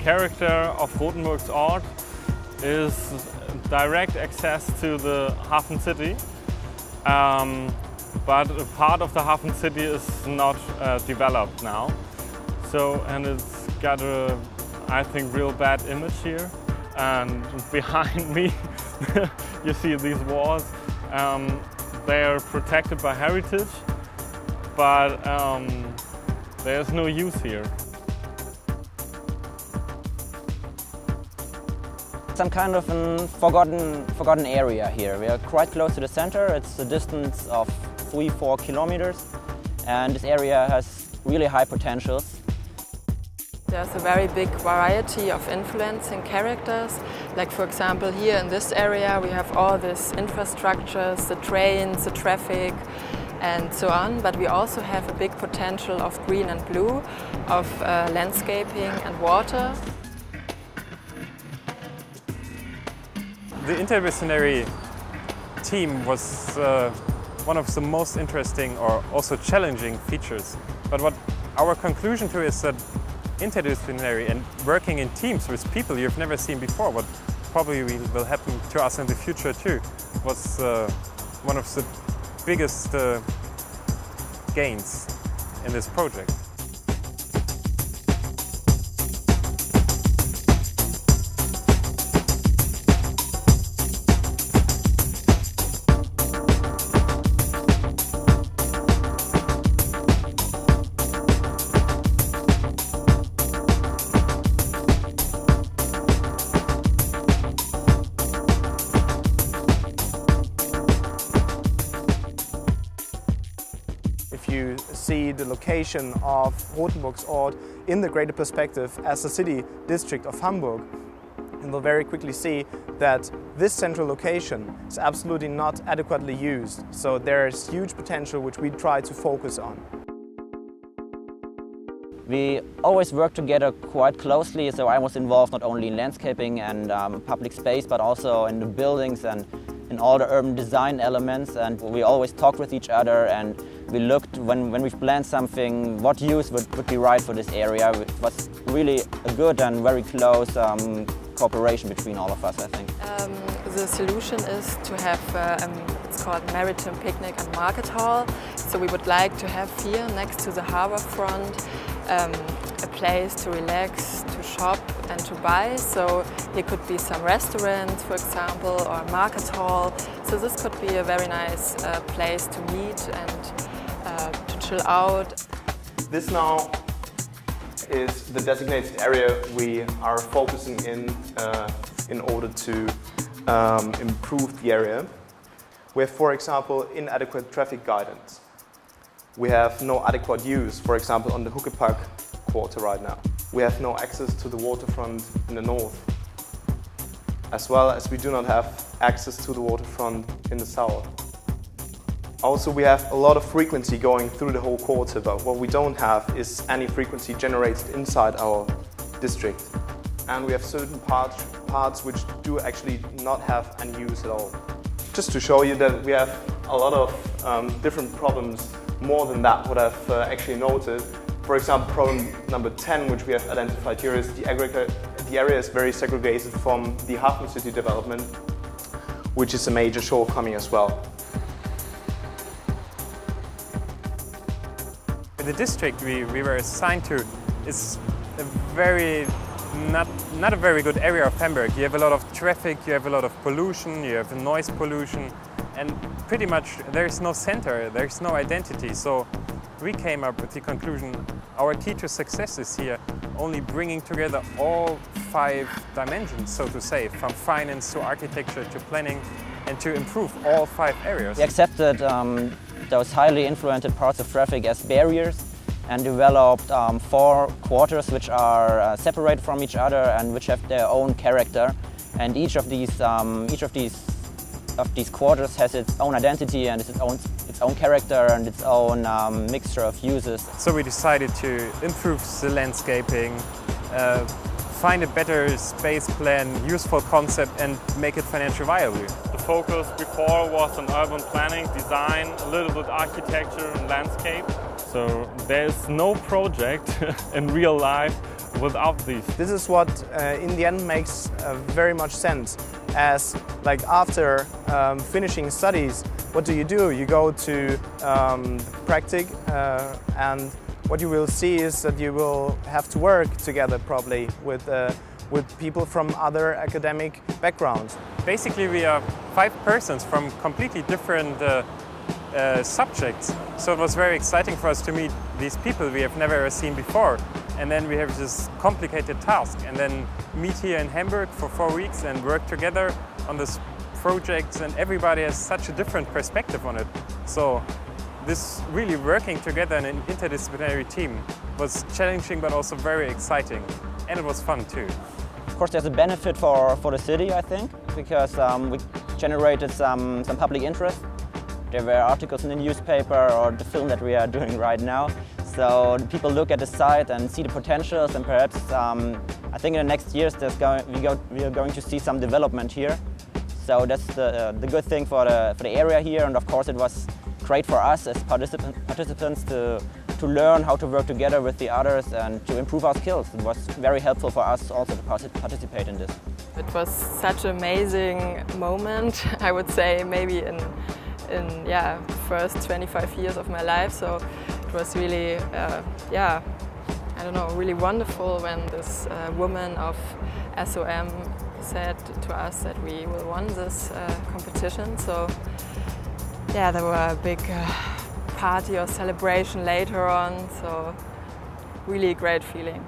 character of Nachwuchs-Art is direct access to the Hafen City, but a part of the Hafen City is not developed now. So, and it's got a, I think, real bad image here. And behind me, you see these walls. They are protected by heritage, but there's no use here. Some kind of a forgotten area here. We are quite close to the center. It's a distance of 3-4 kilometers, and this area has really high potentials. There's a very big variety of influencing characters. Like, for example, here in this area we have all these infrastructures, the trains, the traffic and so on. But we also have a big potential of green and blue, of landscaping and water. The interdisciplinary team was one of the most interesting or also challenging features. But what our conclusion to is that interdisciplinary and working in teams with people you've never seen before, what probably will happen to us in the future too, was one of the biggest gains in this project. If you see the location of Nachwuchs-Art in the greater perspective as a city district of Hamburg, you will very quickly see that this central location is absolutely not adequately used. So there is huge potential which we try to focus on. We always work together quite closely, so I was involved not only in landscaping and public space, but also in the buildings and in all the urban design elements, and we always talked with each other, and we looked, when we've planned something, what use would be right for this area. It was really a good and very close cooperation between all of us, I think. The solution is to have, it's called Maritime Picnic and Market Hall. So we would like to have here, next to the harbor front, a place to relax, to shop and to buy. So here could be some restaurants, for example, or a market hall. So this could be a very nice place to meet and to chill out. This now is the designated area we are focusing in order to improve the area. We have, for example, inadequate traffic guidance. We have no adequate use, for example, on the Huckepack quarter right now. We have no access to the waterfront in the north, as well as we do not have access to the waterfront in the south. Also, we have a lot of frequency going through the whole quarter, but what we don't have is any frequency generated inside our district. And we have certain parts which do actually not have any use at all. Just to show you that we have a lot of different problems, more than that what I've actually noted. For example, problem number 10, which we have identified here, is the area is very segregated from the Hafen City development, which is a major shortcoming as well. The district we were assigned to is a not a very good area of Hamburg. You have a lot of traffic, you have a lot of pollution, you have noise pollution, and pretty much there's no center, there's no identity. So we came up with the conclusion our key to success is here only bringing together all 5 dimensions, so to say, from finance to architecture to planning, and to improve all 5 areas. We accepted those highly influenced parts of traffic as barriers and developed 4 quarters which are separated from each other and which have their own character. And each of these quarters has its own identity and its own character and its own mixture of uses. So we decided to improve the landscaping, find a better space plan, useful concept, and make it financially viable. The focus before was on urban planning, design, a little bit architecture and landscape. So there's no project in real life without these. This is what in the end makes very much sense, as like after finishing studies, what do? You go to practic, and what you will see is that you will have to work together probably with people from other academic backgrounds. Basically, we are 5 persons from completely different subjects. So it was very exciting for us to meet these people we have never ever seen before. And then we have this complicated task, and then meet here in Hamburg for 4 weeks and work together on this project, and everybody has such a different perspective on it. So this really working together in an interdisciplinary team was challenging but also very exciting, and it was fun too. Of course, there's a benefit for the city, I think, because we generated some public interest. There were articles in the newspaper or the film that we are doing right now. So people look at the site and see the potentials, and perhaps I think in the next years we are going to see some development here. So that's the good thing for the area here, and of course it was great for us as participants to learn how to work together with the others and to improve our skills. It was very helpful for us also to participate in this. It was such an amazing moment, I would say, maybe in first 25 years of my life. So it was really, I don't know, really wonderful when this woman of SOM said to us that we will win this competition. So yeah, there were a big party or celebration later on. So really great feeling.